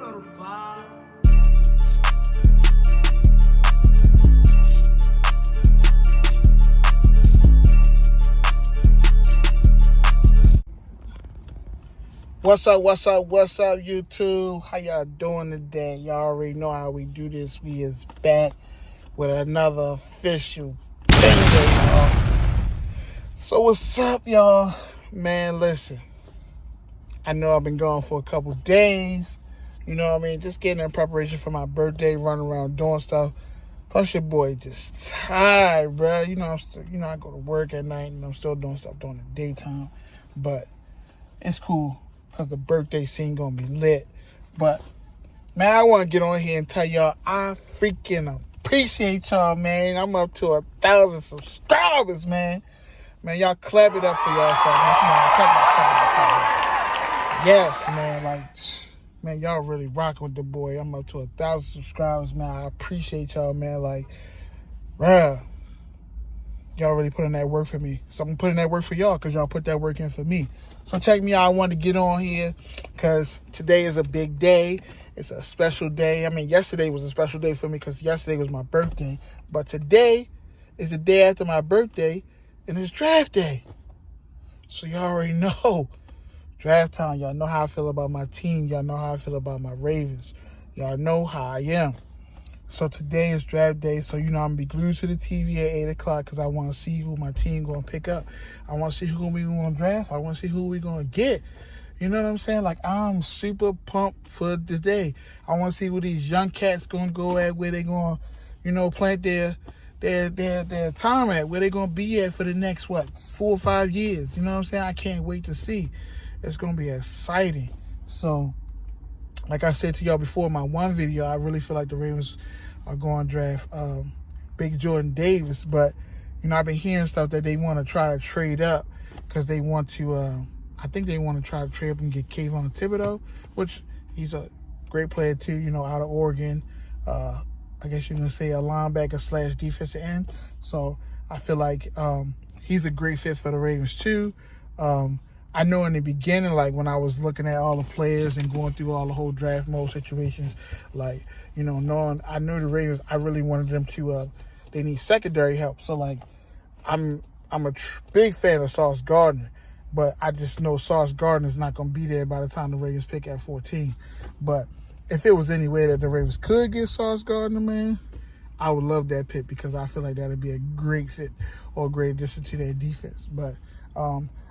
know the vibe. What's up, YouTube? How y'all doing today? Y'all already know how we do this. We is back with another official banger, y'all. So what's up, y'all? Man, listen. I know I've been gone for a couple days. You know what I mean? Just getting in preparation for my birthday, running around doing stuff. Plus your boy just tired, bro. You know, I go to work at night and I'm still doing stuff during the daytime. But it's cool. Because the birthday scene going to be lit. But, man, I want to get on here and tell y'all I freaking appreciate y'all, man. I'm up to 1,000 subscribers, man. Man, y'all clap it up for y'all. So, man, come on, clap it. Yes, man. Man, y'all really rocking with the boy. I'm up to 1,000 subscribers, man. I appreciate y'all, man. Bruh. Y'all really put in that work for me. So I'm putting that work for y'all because y'all put that work in for me. So check me out. I wanted to get on here because today is a big day. It's a special day. I mean, yesterday was a special day for me because yesterday was my birthday. But today is the day after my birthday, and it's draft day. So y'all already know. Draft time. Y'all know how I feel about my team. Y'all know how I feel about my Ravens. Y'all know how I am. So today is draft day, so I'm going to be glued to the TV at 8 o'clock because I want to see who my team going to pick up. I want to see who we going to draft. I want to see who we going to get. You know what I'm saying? I'm super pumped for today. I want to see where these young cats going to go at, where they going to, plant their time at, where they going to be at for the next, 4 or 5 years. You know what I'm saying? I can't wait to see. It's going to be exciting. So, like I said to y'all before in my one video, I really feel like the Ravens are going to draft Big Jordan Davis. But, I've been hearing stuff that they want to try to trade up because they want to, I think they want to try to trade up and get Kayvon Thibodeaux, which he's a great player too, out of Oregon. I guess you can say a linebacker / defensive end. So I feel like he's a great fit for the Ravens too. I know in the beginning, when I was looking at all the players and going through all the whole draft mode situations, knowing I knew the Ravens, I really wanted them to, they need secondary help. So, I'm a big fan of Sauce Gardner, but I just know Sauce Gardner is not going to be there by the time the Ravens pick at 14. But if it was any way that the Ravens could get Sauce Gardner, man, I would love that pick because I feel like that would be a great fit or a great addition to their defense. But,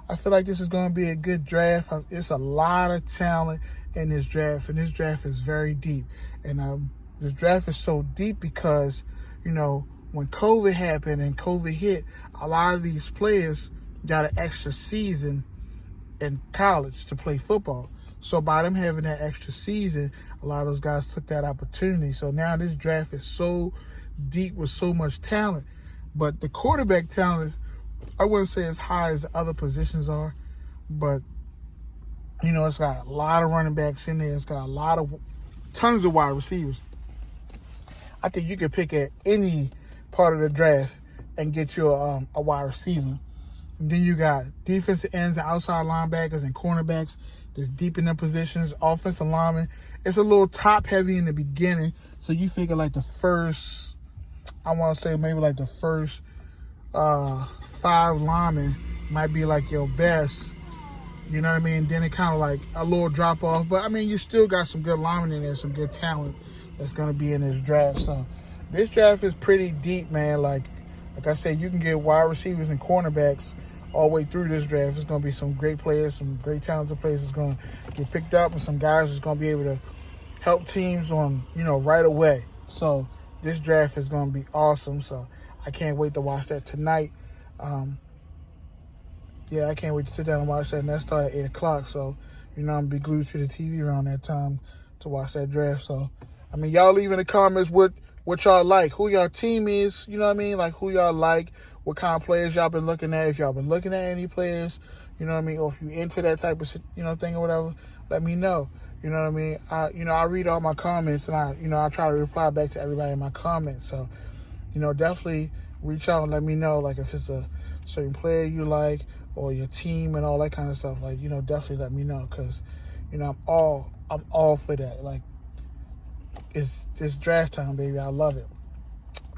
I feel like this is going to be a good draft. It's a lot of talent in this draft, and this draft is very deep. And this draft is so deep because, when COVID happened and COVID hit, a lot of these players got an extra season in college to play football. So by them having that extra season, a lot of those guys took that opportunity. So now this draft is so deep with so much talent. But the quarterback talent is, I wouldn't say as high as the other positions are, but, it's got a lot of running backs in there. It's got tons of wide receivers. I think you could pick at any part of the draft and get you a wide receiver. And then you got defensive ends and outside linebackers and cornerbacks that's deep in their positions, offensive linemen. It's a little top-heavy in the beginning, so you figure the first, I want to say maybe the first 5 linemen might be your best, you know what I mean? Then it kind of a little drop off, but I mean you still got some good linemen in there, some good talent that's going to be in this draft. So this draft is pretty deep, man. Like I said, you can get wide receivers and cornerbacks all the way through this draft. It's going to be some great players, some great talented players that's going to get picked up, and some guys that's going to be able to help teams on, right away. So this draft is going to be awesome. So I can't wait to watch that tonight. I can't wait to sit down and watch that. And that starts at 8 o'clock. So, I'm going to be glued to the TV around that time to watch that draft. So, I mean, y'all leave in the comments what y'all like, who y'all team is, you know what I mean? Who y'all like, what kind of players y'all been looking at. If y'all been looking at any players, you know what I mean? Or if you into that type of, thing or whatever, let me know. You know what I mean? I read all my comments and I try to reply back to everybody in my comments. So, definitely reach out and let me know, if it's a certain player you like or your team and all that kind of stuff. Definitely let me know because, I'm all for that. it's draft time, baby. I love it.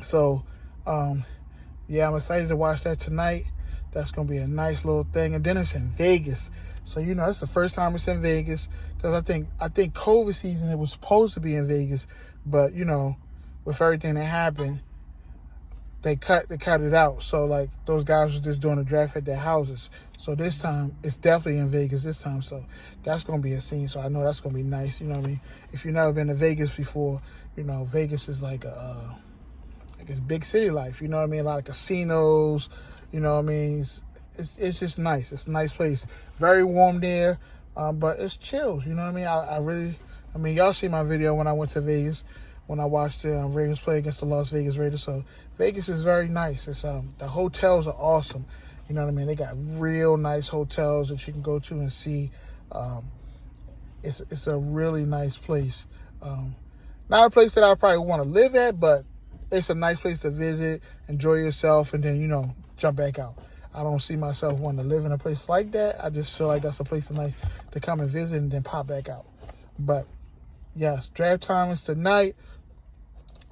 So, yeah, I'm excited to watch that tonight. That's going to be a nice little thing. And then it's in Vegas. So, it's the first time it's in Vegas. Because I think COVID season, it was supposed to be in Vegas. But, with everything that happened, they cut it out. So, like, those guys were just doing a draft at their houses. So this time, it's definitely in Vegas this time. So that's going to be a scene. So I know that's going to be nice. You know what I mean? If you've never been to Vegas before, Vegas is like it's big city life. You know what I mean? A lot of casinos. You know what I mean? It's just nice. It's a nice place. Very warm there, but it's chill. You know what I mean? Y'all see my video when I went to Vegas, when I watched the Ravens play against the Las Vegas Raiders. So Vegas is very nice. It's the hotels are awesome. You know what I mean? They got real nice hotels that you can go to and see. It's a really nice place. Not a place that I probably want to live at, but it's a nice place to visit, enjoy yourself, and then, jump back out. I don't see myself wanting to live in a place like that. I just feel like that's a place nice to come and visit and then pop back out. But, yes, draft time is tonight.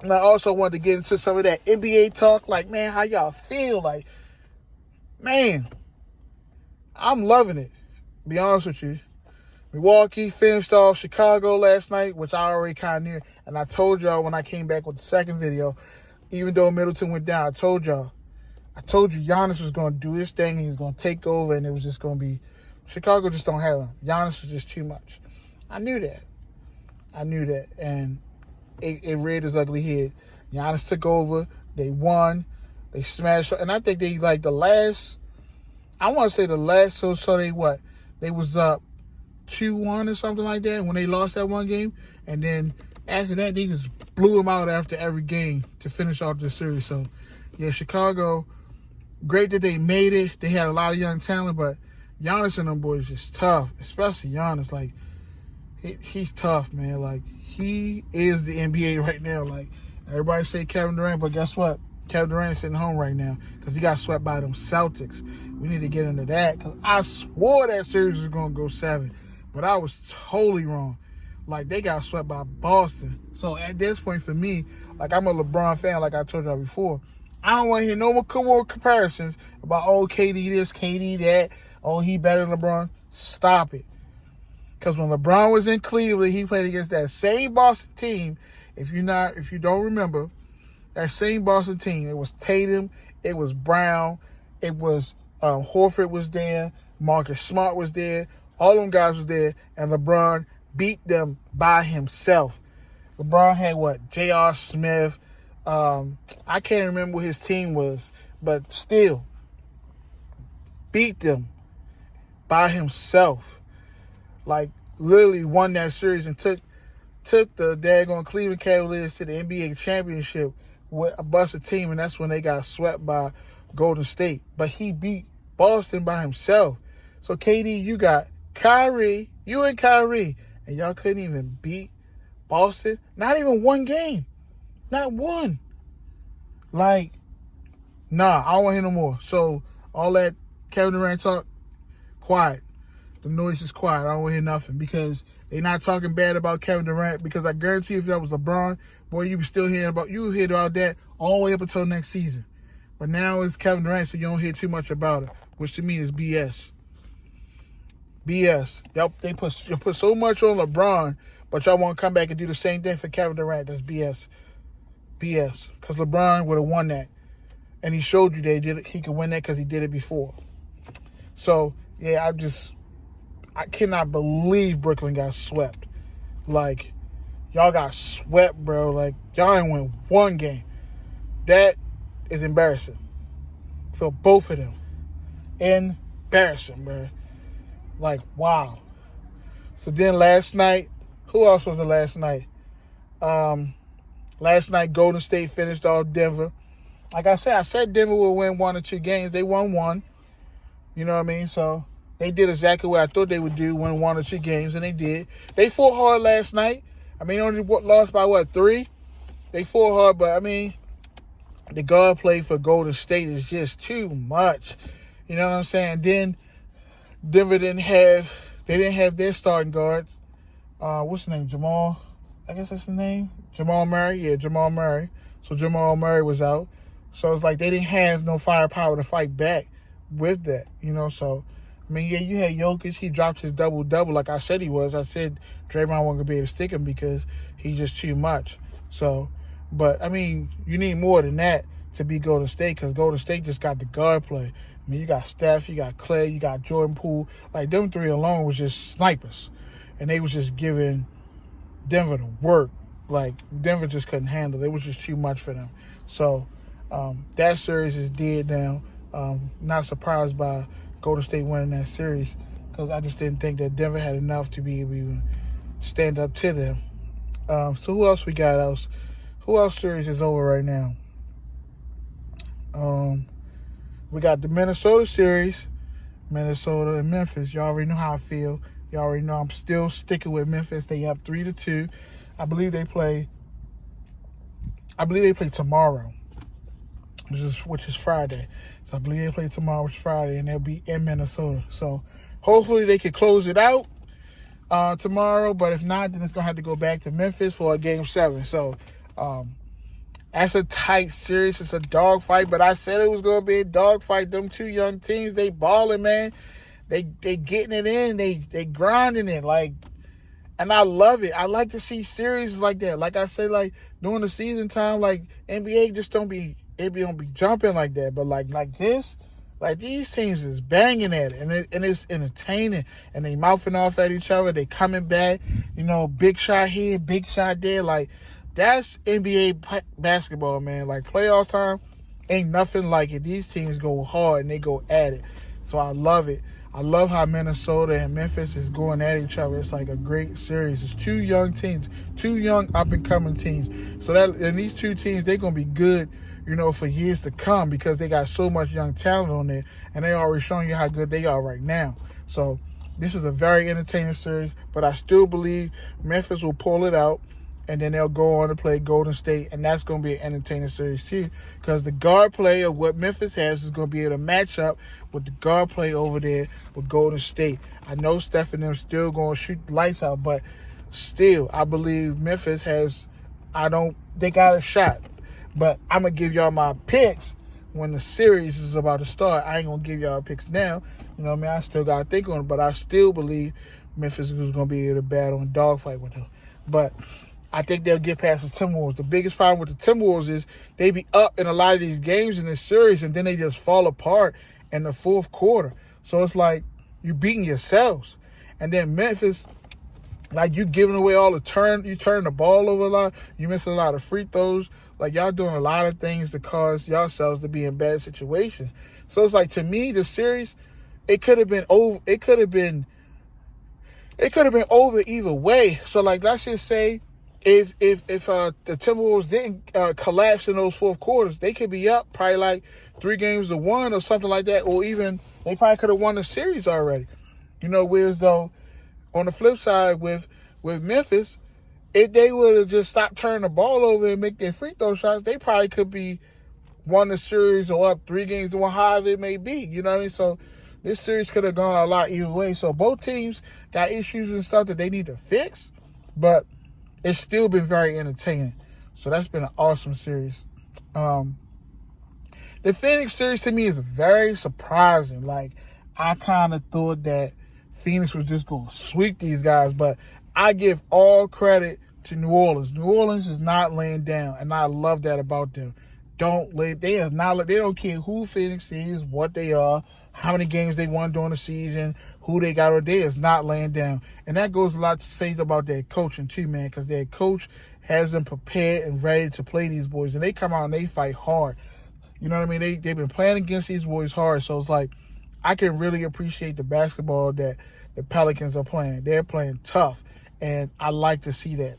And I also wanted to get into some of that NBA talk. Like, man, how y'all feel? Like, man, I'm loving it. Be honest with you. Milwaukee finished off Chicago last night, which I already kind of knew. And I told y'all when I came back with the second video, even though Middleton went down, I told you Giannis was going to do his thing. He was going to take over, and it was just going to be Chicago just don't have him. Giannis was just too much. I knew that. And it reared his ugly head. Giannis took over. They won. They smashed. And I think they, like, so they what? They was up 2-1 or something like that when they lost that one game. And then after that, they just blew them out after every game to finish off the series. So, yeah, Chicago, great that they made it. They had a lot of young talent, but Giannis and them boys just tough, especially Giannis. Like, he's tough, man. Like, he is the NBA right now. Like, everybody say Kevin Durant, but guess what? Kevin Durant's sitting home right now because he got swept by them Celtics. We need to get into that because I swore that series was going to go 7, but I was totally wrong. Like, they got swept by Boston. So, at this point for me, like, I'm a LeBron fan, like I told y'all before. I don't want to hear no more comparisons about, KD this, KD that. Oh, he better than LeBron. Stop it. Because when LeBron was in Cleveland, he played against that same Boston team. If you don't remember, that same Boston team, it was Tatum, it was Brown, it was Horford was there, Marcus Smart was there, all them guys was there, and LeBron beat them by himself. LeBron had what? J.R. Smith. I can't remember what his team was, but still beat them by himself. Like, literally won that series and took the daggone Cleveland Cavaliers to the NBA championship with a busted team, and that's when they got swept by Golden State. But he beat Boston by himself. So, KD, you got Kyrie, you and Kyrie, and y'all couldn't even beat Boston? Not even one game. Not one. Like, nah, I don't want to hear no more. So, all that Kevin Durant talk, quiet. The noise is quiet. I don't want to hear nothing because they're not talking bad about Kevin Durant because I guarantee if that was LeBron, boy, you would still hear about that all the way up until next season. But now it's Kevin Durant, so you don't hear too much about it, which to me is BS. BS. Y'all, you put so much on LeBron, but y'all want to come back and do the same thing for Kevin Durant. That's BS. BS. Because LeBron would have won that. And he showed you that he could win that because he did it before. So, yeah, I cannot believe Brooklyn got swept. Like, y'all got swept, bro. Like, y'all didn't win one game. That is embarrassing for both of them. Embarrassing, bro. Like, wow. So then last night, who else was it last night? Last night, Golden State finished off Denver. Like I said Denver will win 1 or 2 games. They won 1. You know what I mean? So they did exactly what I thought they would do, win 1 or 2 games, and they did. They fought hard last night. I mean, only lost by, 3? They fought hard, but, I mean, the guard play for Golden State is just too much. You know what I'm saying? Then Denver didn't have their starting guard. What's his name? Jamal I guess that's his name. Jamal Murray. Yeah, Jamal Murray. So Jamal Murray was out. So it's like they didn't have no firepower to fight back with that, So, I mean, yeah, you had Jokic. He dropped his double-double like I said he was. I said Draymond wasn't going to be able to stick him because he's just too much. So, but, I mean, you need more than that to be Golden State because Golden State just got the guard play. I mean, you got Steph, you got Clay, you got Jordan Poole. Like, them three alone was just snipers. And they was just giving Denver to work. Like, Denver just couldn't handle it. It was just too much for them. So, that series is dead now. Not surprised by Golden State winning that series because I just didn't think that Denver had enough to be able to even stand up to them. So who else we got else? Who else series is over right now? We got the Minnesota series. Minnesota and Memphis. Y'all already know how I feel. Y'all already know I'm still sticking with Memphis. They up 3-2. I believe they play tomorrow, which is Friday. So I believe they play tomorrow, which is Friday, and they'll be in Minnesota. So hopefully they can close it out tomorrow. But if not, then it's gonna have to go back to Memphis for a Game 7. So that's a tight series. It's a dogfight, but I said it was gonna be a dogfight. Them two young teams, they balling, man. They getting it in. They grinding it, like, and I love it. I like to see series like that. Like I said, like during the season time, like NBA just don't be jumping like that. But like this, like these teams is banging at it, and it's entertaining. And they mouthing off at each other. They coming back, big shot here, big shot there. Like that's NBA basketball, man. Like playoff time, ain't nothing like it. These teams go hard and they go at it. So I love it. I love how Minnesota and Memphis is going at each other. It's like a great series. It's two young teams, two young up-and-coming teams. And these two teams, they're going to be good, for years to come because they got so much young talent on there, and they already showing you how good they are right now. So this is a very entertaining series, but I still believe Memphis will pull it out, and then they'll go on to play Golden State, and that's going to be an entertaining series too because the guard play of what Memphis has is going to be able to match up with the guard play over there with Golden State. I know Steph and them still going to shoot the lights out, but still, I believe Memphis they got a shot. But I'm going to give y'all my picks when the series is about to start. I ain't going to give y'all picks now. You know what I mean? I still got to think on it, but I still believe Memphis is going to be able to battle and dogfight with them. But I think they'll get past the Timberwolves. The biggest problem with the Timberwolves is they be up in a lot of these games in this series, and then they just fall apart in the fourth quarter. So it's like you beating yourselves. And then Memphis, like you giving away all the you turn the ball over a lot. You missing a lot of free throws. Like y'all doing a lot of things to cause yourselves to be in bad situations. So it's like, to me, the series, it could have been over. It could have been over either way. So like, let's just say, if the Timberwolves didn't collapse in those fourth quarters, they could be up probably like 3-1 or something like that, or even they probably could have won the series already. Whereas though on the flip side with Memphis, if they would have just stopped turning the ball over and make their free throw shots, they probably could be won the series or up 3-1, however it may be. You know what I mean? So this series could have gone a lot either way. So both teams got issues and stuff that they need to fix, but it's still been very entertaining. So that's been an awesome series. The Phoenix series to me is very surprising. Like, I kind of thought that Phoenix was just going to sweep these guys, but I give all credit to New Orleans. New Orleans is not laying down, and I love that about them. They don't care who Phoenix is, what they are, how many games they won during the season, who they got, or they is not laying down. And that goes a lot to say about their coaching too, man, because their coach has them prepared and ready to play these boys, and they come out and they fight hard. You know what I mean? They've been playing against these boys hard, so it's like I can really appreciate the basketball that the Pelicans are playing. They're playing tough, and I like to see that.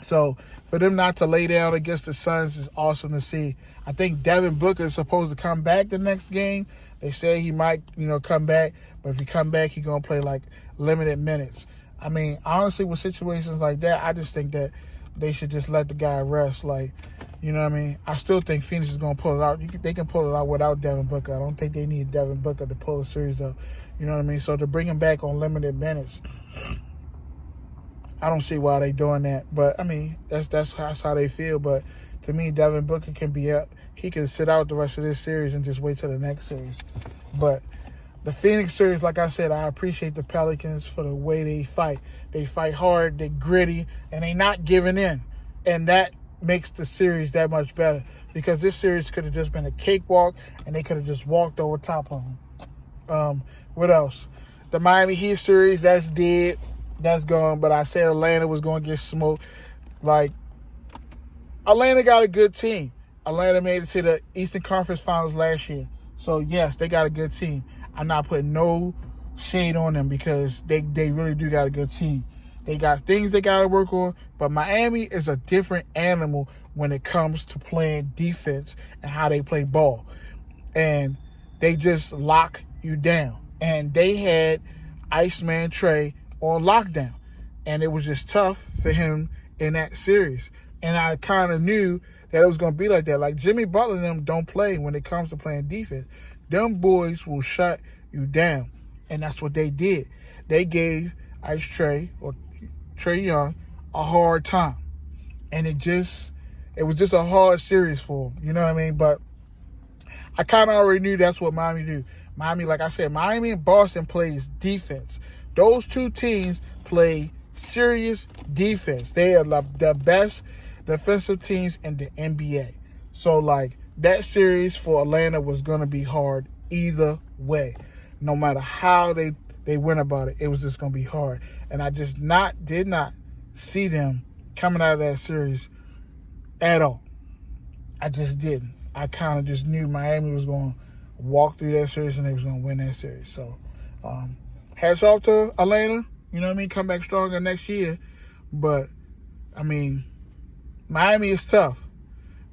So for them not to lay down against the Suns is awesome to see. I think Devin Booker is supposed to come back the next game. They say he might, come back, but if he come back, he's going to play like limited minutes. I mean, honestly, with situations like that, I just think that they should just let the guy rest. Like, you know what I mean? I still think Phoenix is going to pull it out. They can pull it out without Devin Booker. I don't think they need Devin Booker to pull the series up. You know what I mean? So to bring him back on limited minutes, I don't see why they doing that. But I mean, that's how they feel. But to me, Devin Booker can be up. He can sit out the rest of this series and just wait till the next series. But the Phoenix series, like I said, I appreciate the Pelicans for the way they fight. They fight hard, they gritty, and they not giving in. And that makes the series that much better, because this series could have just been a cakewalk and they could have just walked over top of them. What else? The Miami Heat series, that's dead. That's gone. But I said Atlanta was going to get smoked. Like, Atlanta got a good team. Atlanta made it to the Eastern Conference Finals last year. So, yes, they got a good team. I'm not putting no shade on them, because they really do got a good team. They got things they got to work on, but Miami is a different animal when it comes to playing defense and how they play ball. And they just lock you down. And they had Iceman Trae on lockdown. And it was just tough for him in that series. And I kind of knew that it was going to be like that. Like, Jimmy Butler and them don't play when it comes to playing defense. Them boys will shut you down. And that's what they did. They gave Ice Trae, or Trae Young, a hard time. And it was just a hard series for him. You know what I mean? But I kind of already knew that's what Miami do. Miami, like I said, Miami and Boston plays defense. Those two teams play serious defense. They are the best defensive teams in the NBA. So, like, that series for Atlanta was going to be hard either way. No matter how they went about it, it was just going to be hard. And I just did not see them coming out of that series at all. I just didn't. I kind of just knew Miami was going to walk through that series and they was going to win that series. So, hats off to Atlanta. You know what I mean? Come back stronger next year. But, I mean, Miami is tough.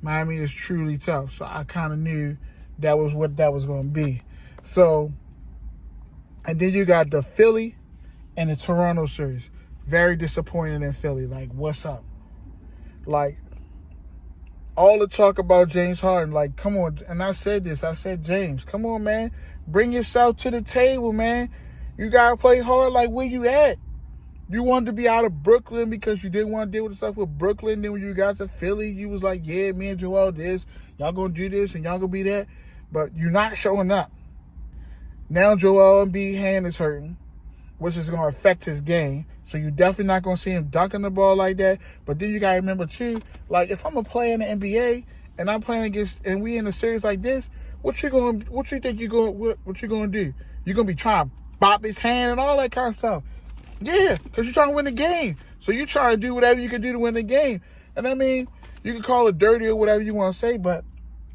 Miami is truly tough. So I kind of knew that was what that was going to be. So, and then you got the Philly and the Toronto series. Very disappointed in Philly. Like, what's up? Like, all the talk about James Harden, like, come on. And I said this. I said, James, come on, man. Bring yourself to the table, man. You got to play hard. Like, where you at? You wanted to be out of Brooklyn because you didn't want to deal with the stuff with Brooklyn. Then when you got to Philly, you was like, yeah, me and Joel this. Y'all going to do this and y'all going to be that. But you're not showing up. Now Joel Embiid's hand is hurting, which is going to affect his game. So you're definitely not going to see him dunking the ball like that. But then you got to remember, too, like, if I'm a player in the NBA and I'm playing against, and we in a series like this, what you think you're going to do? You're going to be trying to bop his hand and all that kind of stuff. Yeah, because you're trying to win the game. So you try to do whatever you can do to win the game. And I mean, you can call it dirty or whatever you want to say, but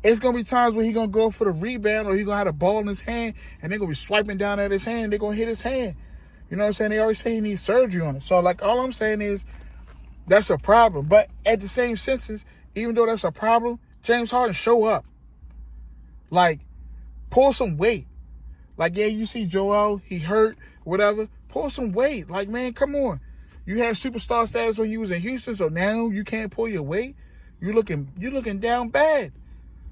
it's going to be times where he's going to go for the rebound or he's going to have the ball in his hand and they're going to be swiping down at his hand and they're going to hit his hand. You know what I'm saying? They always say he needs surgery on it. So, like, all I'm saying is that's a problem. But at the same senses, even though that's a problem, James Harden, show up. Like, pull some weight. Like, yeah, you see Joel, he hurt, whatever. Pull some weight. Like, man, come on. You had superstar status when you was in Houston, so now you can't pull your weight? You're looking down bad.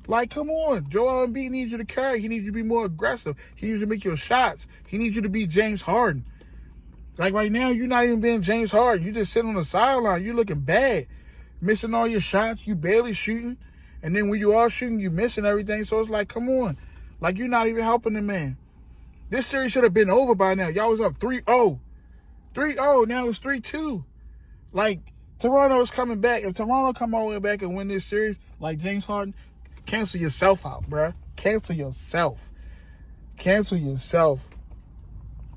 Like, come on. Joel Embiid needs you to carry. He needs you to be more aggressive. He needs you to make your shots. He needs you to be James Harden. Like, right now, you're not even being James Harden. You just sitting on the sideline. You're looking bad. Missing all your shots. You barely shooting. And then when you are shooting, you missing everything. So it's like, come on. Like, you're not even helping the man. This series should have been over by now. Y'all was up 3-0. 3-0. Now it's 3-2. Like, Toronto is coming back. If Toronto come all the way back and win this series, like James Harden, cancel yourself out, bruh. Cancel yourself. Cancel yourself.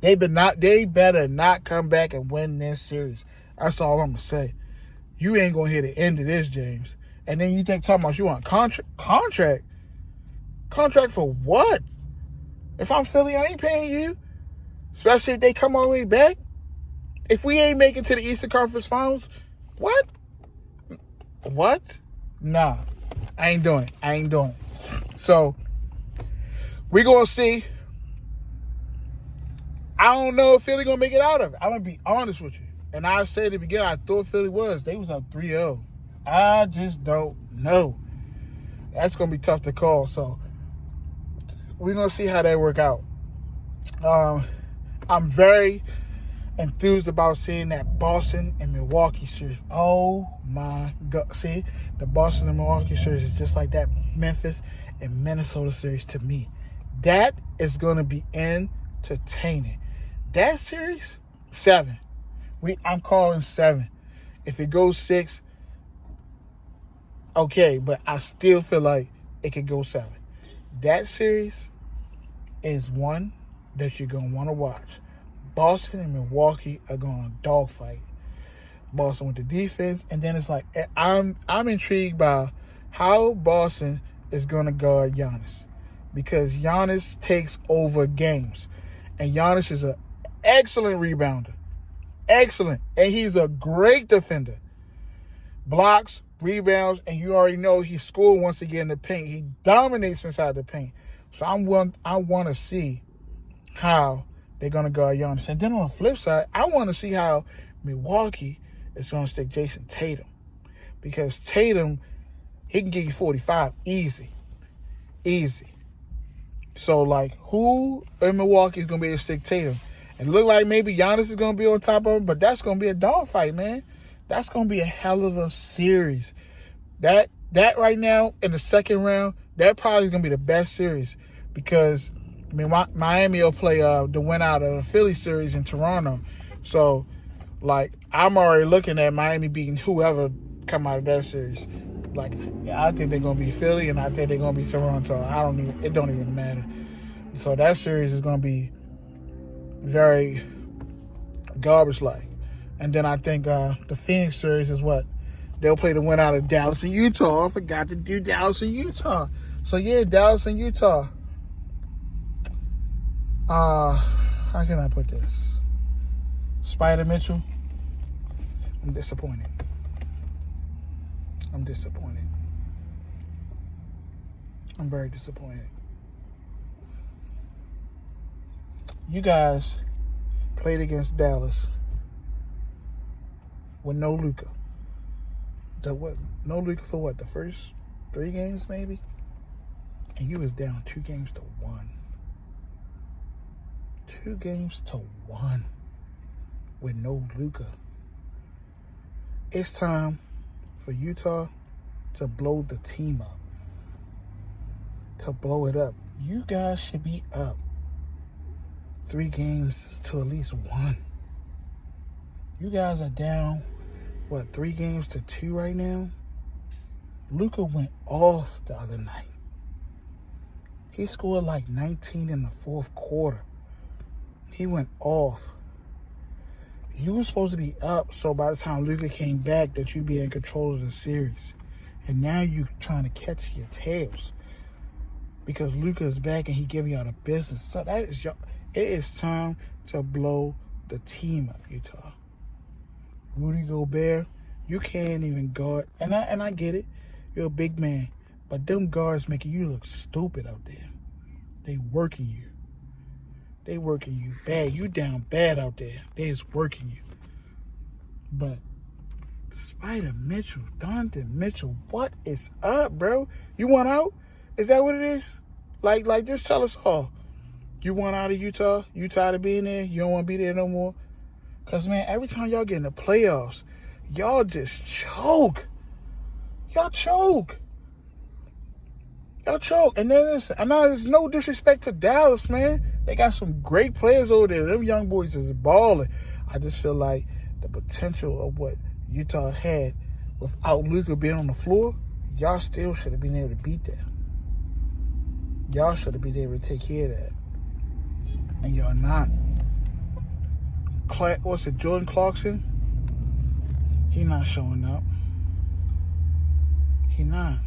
They better not come back and win this series. That's all I'm going to say. You ain't going to hear the end of this, James. And then you talking about you want contract? Contract for what? If I'm Philly, I ain't paying you. Especially if they come all the way back. If we ain't making to the Eastern Conference Finals, what? What? Nah. I ain't doing it. So, we going to see. I don't know if Philly going to make it out of it. I'm going to be honest with you. And I said at the beginning, I thought Philly was. They was up 3-0. I just don't know. That's going to be tough to call. So, we're going to see how that work out. I'm very enthused about seeing that Boston and Milwaukee series. Oh my God. See, the Boston and Milwaukee series is just like that Memphis and Minnesota series to me. That is going to be entertaining. That series, 7. I'm calling 7. If it goes 6, okay, but I still feel like it could go 7. That series is one that you're going to want to watch. Boston and Milwaukee are going to dogfight. Boston with the defense, and then it's like I'm intrigued by how Boston is going to guard Giannis, because Giannis takes over games, and Giannis is an excellent rebounder, excellent, and he's a great defender. Blocks, rebounds, and you already know he scored once again in the paint. He dominates inside the paint. So I want to see how they're going to guard Giannis. And then on the flip side, I want to see how Milwaukee is going to stick Jason Tatum. Because Tatum, he can give you 45 easy. Easy. So, like, who in Milwaukee is going to be able to stick Tatum? And look like maybe Giannis is going to be on top of him, but that's going to be a dogfight, man. That's going to be a hell of a series. That right now, in the second round, that probably is going to be the best series. Because I mean, Miami will play the win out of the Philly series in Toronto. So, like, I'm already looking at Miami beating whoever come out of that series. Like, I think they're going to be Philly, and I think they're going to be Toronto. It don't even matter. So that series is going to be very garbage-like. And then I think the Phoenix series is what? They'll play the win out of Dallas and Utah. I forgot to do Dallas and Utah. So, yeah, Dallas and Utah. How can I put this? Spider Mitchell, I'm disappointed. I'm very disappointed. You guys played against Dallas with no Luka. No Luka for what? The first 3 games, maybe? And you was down 2-1. 2-1 with no Luka. It's time for Utah to blow the team up. To blow it up. You guys should be up 3 games to at least 1. You guys are down, 3-2 right now? Luka went off the other night. He scored like 19 in the fourth quarter. He went off. You were supposed to be up, so by the time Luka came back, that you'd be in control of the series. And now you're trying to catch your tails because Luka is back and he giving y'all the business. So it is time to blow the team up, Utah. Rudy Gobert, you can't even guard. And I get it. You're a big man. But them guards making you look stupid out there. They working you. They working you bad. You down bad out there. They is working you. But Spider Mitchell, Donovan Mitchell, what is up, bro? You want out? Is that what it is? Like just tell us all. You want out of Utah? You tired of being there? You don't want to be there no more? Because, man, every time y'all get in the playoffs, y'all just choke. Y'all choke. And then listen, I know there's no disrespect to Dallas, man. They got some great players over there. Them young boys is balling. I just feel like the potential of what Utah had without Luka being on the floor, y'all still should have been able to beat them. Y'all should have been able to take care of that. And y'all not. Jordan Clarkson? He not showing up. He not.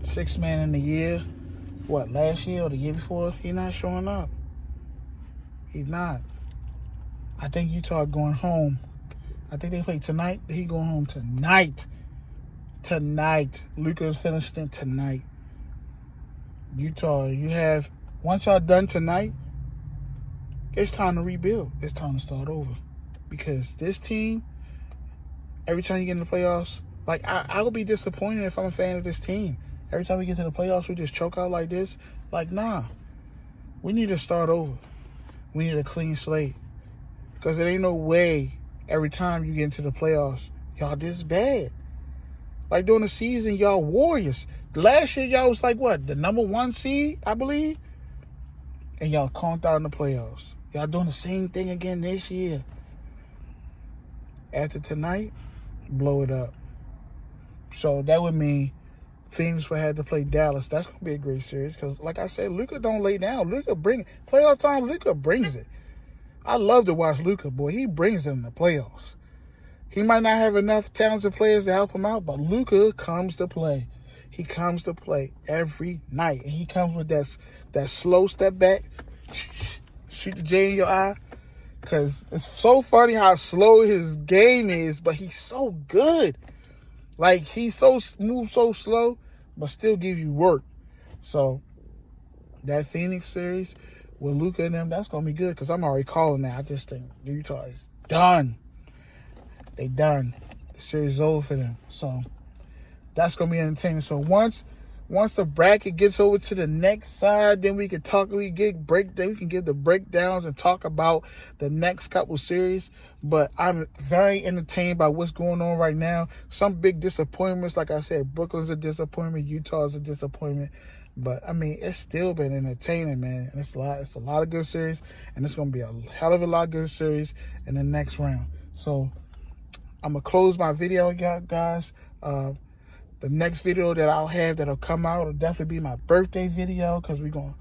6th man in the year. Last year or the year before? He not showing up. He's not. I think Utah going home. I think they play tonight. He going home tonight. Luka is finishing tonight. Utah, once y'all done tonight, it's time to rebuild. It's time to start over. Because this team, every time you get in the playoffs, I would be disappointed if I'm a fan of this team. Every time we get to the playoffs, we just choke out like this. Nah. We need to start over. We need a clean slate. Because it ain't no way every time you get into the playoffs, y'all this bad. Like during the season, y'all warriors. Last year, y'all was like what? The number 1 seed, I believe? And y'all conked out in the playoffs. Y'all doing the same thing again this year. After tonight, blow it up. So that would mean Phoenix would have to play Dallas. That's going to be a great series because, like I said, Luka don't lay down. Luka playoff time, Luka brings it. I love to watch Luka, boy. He brings it in the playoffs. He might not have enough talented players to help him out, but Luka comes to play. He comes to play every night. And he comes with that slow step back, shoot the J in your eye. Because it's so funny how slow his game is, but he's so good. Like, he's so moves so slow, but still give you work. So, that Phoenix series with Luka and them, that's going to be good because I'm already calling that. I just think Utah is done. They done. The series is over for them. So, that's going to be entertaining. So, once the bracket gets over to the next side, then we can talk. We can give the breakdowns and talk about the next couple series. But I'm very entertained by what's going on right now. Some big disappointments, like I said, Brooklyn's a disappointment, Utah's a disappointment. But I mean, it's still been entertaining, man. And it's a lot of good series, and it's gonna be a hell of a lot of good series in the next round. So I'm gonna close my video, guys. The next video that I'll have that'll come out will definitely be my birthday video because we're going to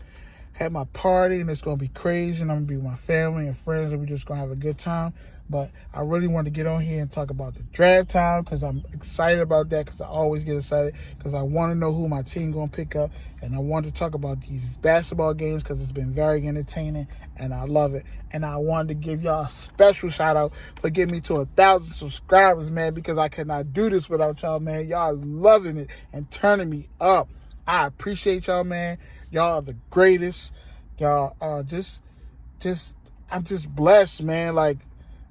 have my party and it's going to be crazy and I'm going to be with my family and friends and we're just going to have a good time. But I really want to get on here and talk about the draft time because I'm excited about that because I always get excited because I want to know who my team going to pick up and I want to talk about these basketball games because it's been very entertaining and I love it. And I wanted to give y'all a special shout out for getting me to 1,000 subscribers, man, because I cannot do this without y'all, man. Y'all loving it and turning me up. I appreciate y'all, man. Y'all are the greatest. Y'all are I'm just blessed, man. Like,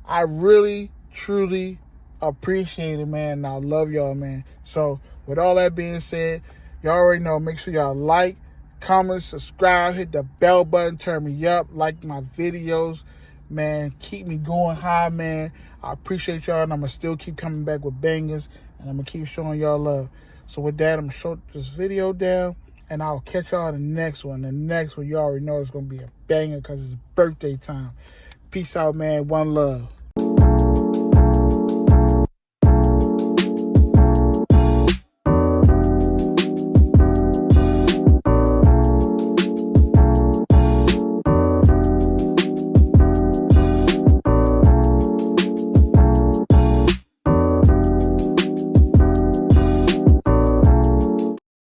I really, truly appreciate it, man. And I love y'all, man. So, with all that being said, y'all already know, make sure y'all like, comment, subscribe, hit the bell button, turn me up, like my videos, man. Keep me going high, man. I appreciate y'all, and I'm going to still keep coming back with bangers, and I'm going to keep showing y'all love. So, with that, I'm going to shut this video down, and I'll catch y'all in the next one. The next one, you already know it's going to be a banger because it's birthday time. Peace out, man. One love.